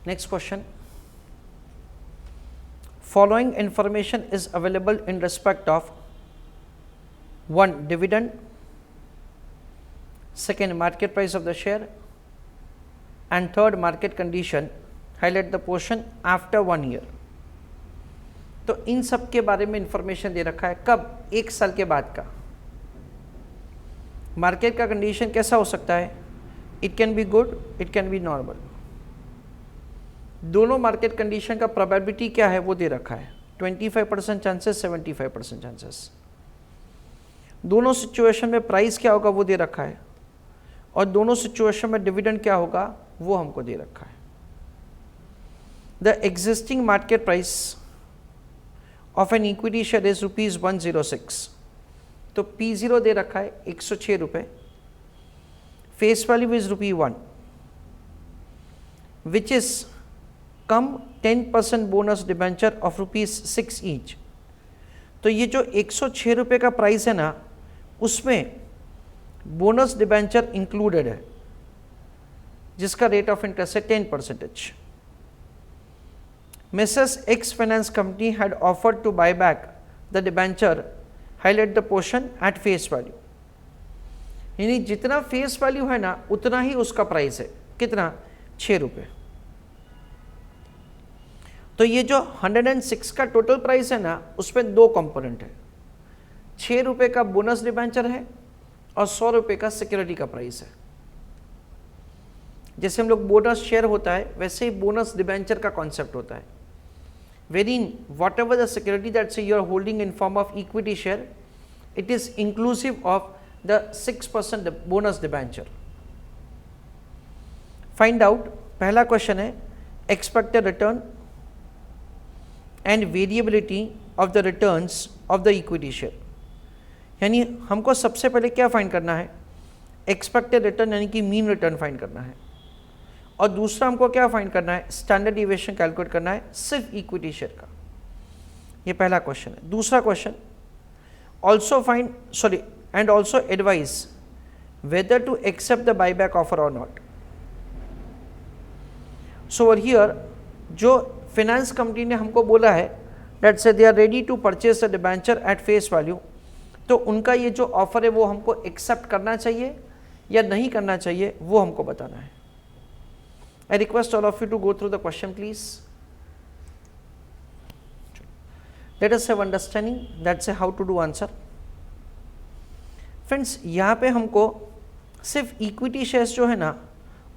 Next question. Following information is available in respect of 1. Dividend, second market price of the share, and third market condition. Highlight the portion after 1 year. तो इन सब के बारे में information दे रखा है। कब? 1 साल के बाद का। मार्केट का कंडीशन कैसा हो सकता है? It can be good, it can be normal. दोनों मार्केट कंडीशन का प्रोबेबिलिटी क्या है वो दे रखा है, 25% चांसेस, 75% चांसेस। दोनों सिचुएशन में प्राइस क्या होगा वो दे रखा है, और दोनों सिचुएशन में डिविडेंड क्या होगा वो हमको दे रखा है। The existing market price of an equity share is ₹106। तो P0 दे रखा है 106 रुपये, face value is ₹1, which is come 10% bonus debenture of ₹6 each. तो ये जो 106 रुपये का प्राइस है ना, उसमें बोनस डिबेंचर इंक्लूडेड है, जिसका रेट ऑफ इंटरेस्ट है 10%। Mrs. X Finance Company had offered to buy back the debenture, highlight the portion at face value। यानी जितना फेस वैल्यू है ना उतना ही उसका प्राइस है। कितना? 6 रुपये। तो ये जो 106 का टोटल प्राइस है ना, उसमें 2 कंपोनेंट है, 6 रुपये का बोनस डिबेंचर है और 100 रुपये का सिक्योरिटी का प्राइस है। जैसे हम लोग बोनस शेयर होता है वैसे ही बोनस डिबेंचर का कॉन्सेप्ट होता है, wherein whatever the security that say you are holding in form of equity share, it is inclusive of the 6% bonus debenture। Find out, पहला क्वेश्चन है expected return and variability of the returns of the equity share। यानी हमको सबसे पहले क्या find करना है? expected return यानी कि मीन रिटर्न फाइंड करना है, और दूसरा हमको क्या फाइंड करना है? स्टैंडर्ड डिविएशन कैलकुलेट करना है सिर्फ इक्विटी शेयर का। ये पहला क्वेश्चन है। दूसरा question, also find and also advise whether to accept the buyback offer और नॉट। सो ओवर हियर जो फाइनेंस कंपनी ने हमको बोला है दैट से they are ready to purchase the debenture at face value, तो उनका ये जो ऑफर है वो हमको एक्सेप्ट करना चाहिए या नहीं करना चाहिए वो हमको बताना है। I request all of you to go through the question, please. Let us have understanding that's how to do answer. Friends, यहाँ पे हमको सिर्फ इक्विटी शेयर्स जो है ना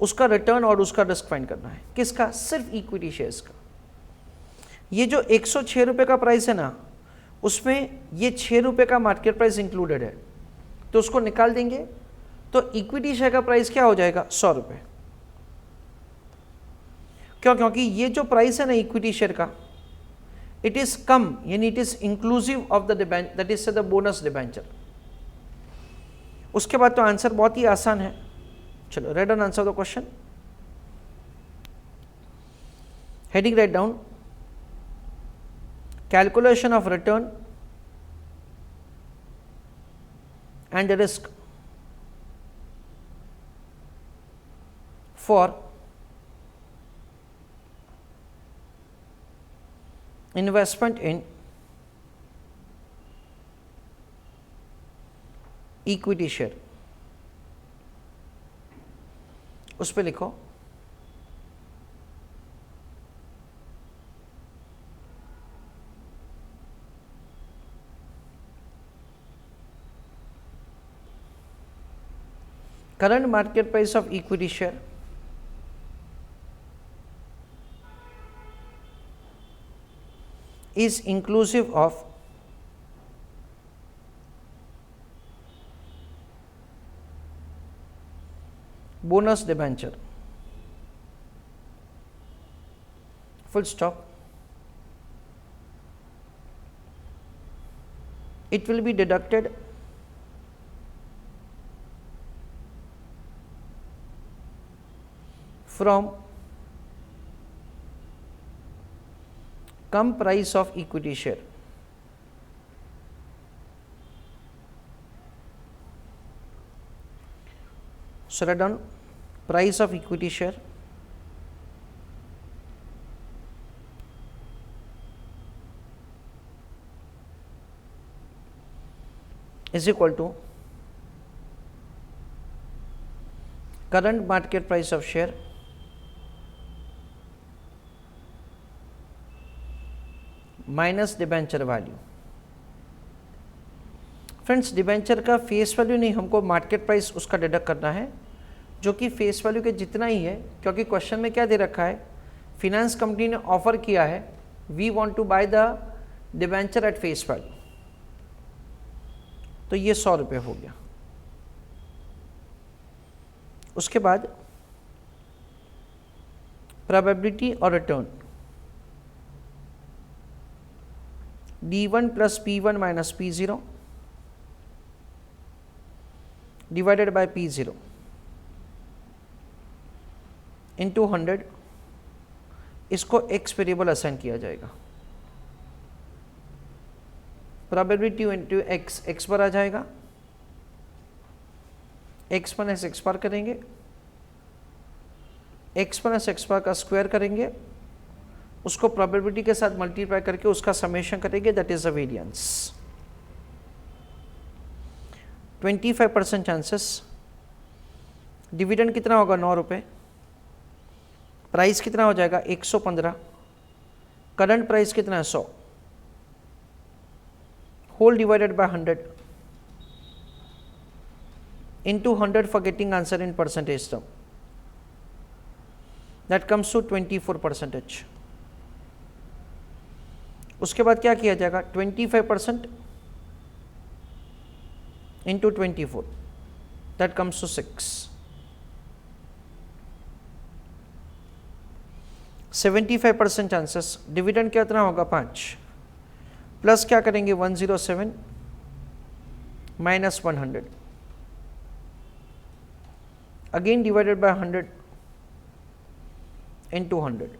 उसका रिटर्न और उसका रिस्क फाइंड करना है। किसका? सिर्फ इक्विटी शेयर्स का। ये जो 106 रुपये का प्राइस है ना, उसमें ये 6 रुपये का मार्केट प्राइस इंक्लूडेड है, तो उसको निकाल देंगे तो इक्विटी शेयर का प्राइस क्या हो जाएगा? 100 रुपये। क्यों? क्योंकि ये जो प्राइस है ना इक्विटी शेयर का, इट इज कम, यानी it is inclusive of the debenture, that is the bonus debenture. उसके बाद तो आंसर बहुत ही आसान है। चलो, right down answer the question. Heading write down, calculation of return and risk for investment in equity share. उस पे लिखो current market price of equity share is inclusive of bonus debenture, full stop. It will be deducted from come price of equity share. So write down price of equity share is equal to current market price of share minus debenture value. Friends, debenture का face value नहीं, हमको market price उसका deduct करना है, जो कि face value के जितना ही है, क्योंकि क्वेश्चन में क्या दे रखा है, फिनेंस कंपनी ने ऑफर किया है we want to buy the debenture at face value, तो ये 100 रुपये हो गया। उसके बाद प्रोबेबिलिटी और return D1 plus P1 minus P0 divided by P0 into 100, इसको x वेरिएबल असाइन किया जाएगा। प्रोबेबिलिटी इंटू x पर आ जाएगा, x माइनस एक्स बार करेंगे, x माइनस एक्स बार का स्क्वायर करेंगे, उसको प्रोबेबिलिटी के साथ मल्टीप्लाई करके उसका समेशन करेंगे, that is the variance. 25% chances, dividend कितना होगा 9 रुपये, प्राइस कितना हो जाएगा 115, करंट प्राइस कितना है 100, whole divided by 100 into 100 for getting answer in percentage term, that comes to 24%। उसके बाद क्या किया जाएगा, 25% into 24, that comes to 6। 75% chances, dividend कितना होगा 5, प्लस क्या करेंगे 107 minus 100, again divided by 100 into 100,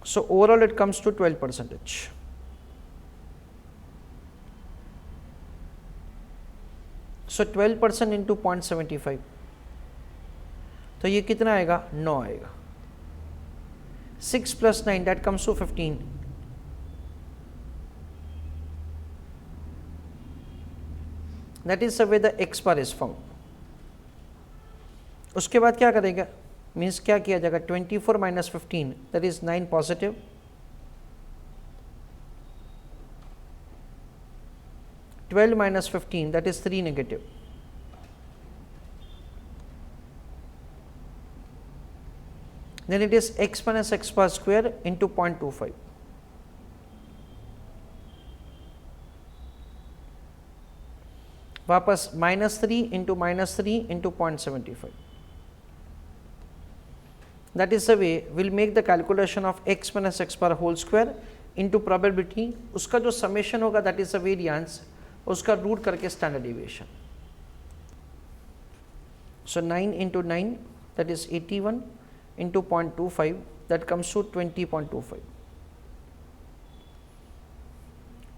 so overall it comes to 12%। so 12% into 0.75, तो ये कितना आएगा 9 आएगा। 6 plus 9 that comes to 15, that is the way the x bar is found। उसके बाद क्या करेगा, मीन्स क्या किया जाएगा, 24 minus 15 that is 9 positive, 12 minus 15 that is 3 negative, then it is x minus x bar square into 0.25। वापस -3 into -3 into 0.75, that is the way we'll make the calculation of x minus x bar whole square into probability, उसका जो summation होगा that is the variance, उसका root करके standard deviation। so 9 into 9 that is 81 into 0.25, that comes to 20.25,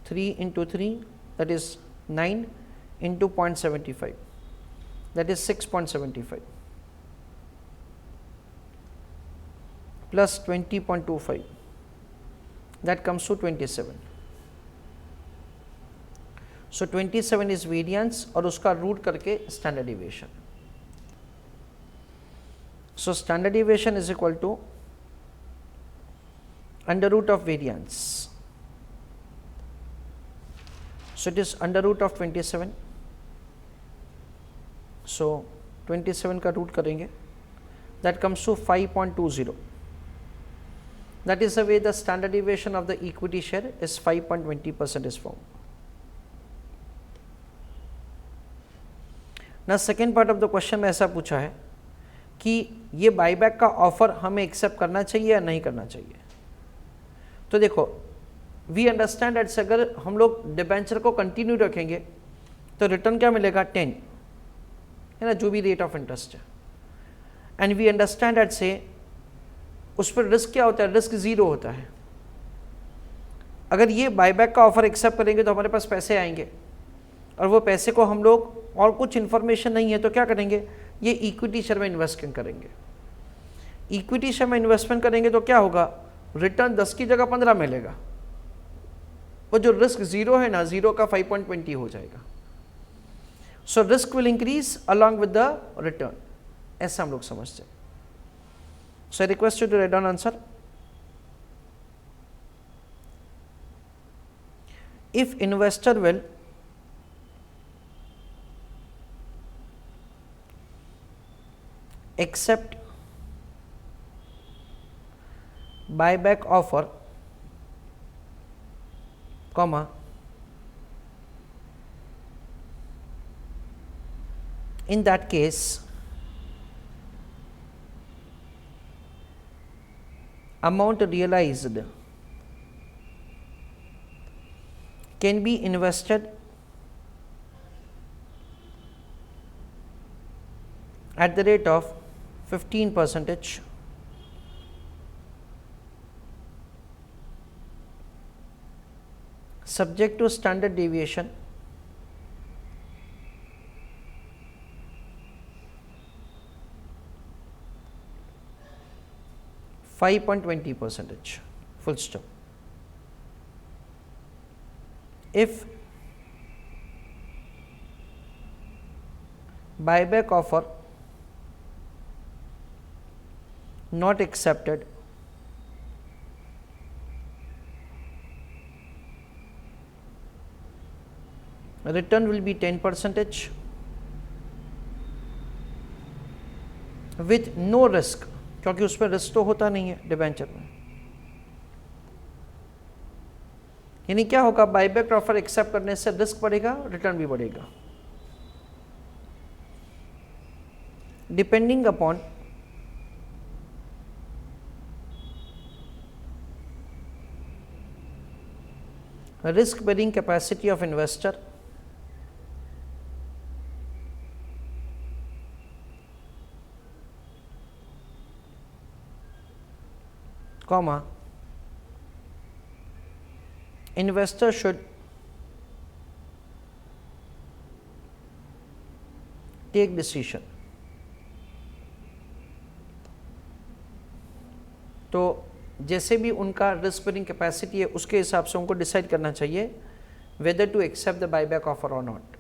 3 into 3 that is 9 into 0.75, that is 6.75, plus 20.25, that comes to 27। so 27 is variance और उसका root करके standard deviation। so standard deviation is equal to under root of variance, so it is under root of 27, so 27 का root करेंगे, that comes to 5.20, that is the way the standard deviation of the equity share is 5.20% is found। now second part of the question में ऐसा पूछा है कि ये buyback का offer हमें एक्सेप्ट करना चाहिए या नहीं करना चाहिए। तो देखो, वी अंडरस्टैंड दैट अगर हम लोग डिबेंचर को कंटिन्यू रखेंगे तो रिटर्न क्या मिलेगा 10 है ना, जो भी रेट ऑफ इंटरेस्ट है, एंड वी अंडरस्टैंड दैट से उस पर रिस्क क्या होता है, रिस्क ज़ीरो होता है। अगर ये बाईबैक का ऑफर एक्सेप्ट करेंगे तो हमारे पास पैसे आएंगे, और वो पैसे को हम लोग, और कुछ इन्फॉर्मेशन नहीं है तो क्या करेंगे, ये इक्विटी शेयर में इन्वेस्टमेंट करेंगे। इक्विटी शेयर में इन्वेस्टमेंट करेंगे तो क्या होगा, रिटर्न 10 की जगह 15 मिलेगा, वो जो रिस्क जीरो है ना, जीरो का 5.20 हो जाएगा। So risk will increase along with the return, ऐसा हम लोग समझते हैं। So I request you to write down answer. If investor will accept buyback offer, comma, in that case amount realized can be invested at the rate of 15% subject to standard deviation %5.20, full stop. If buyback offer not accepted, return will be 10% with no risk, क्योंकि उसमें risk तो होता नहीं है debenture में। यानी क्या होगा, बायबैक ऑफर एक्सेप्ट करने से रिस्क बढ़ेगा, रिटर्न भी बढ़ेगा। Depending upon risk bearing capacity of investor, comma, investor should take decision। तो जैसे भी उनका रिस्क बेयरिंग कैपेसिटी है उसके हिसाब से उनको डिसाइड करना चाहिए whether to accept the buyback offer और नॉट।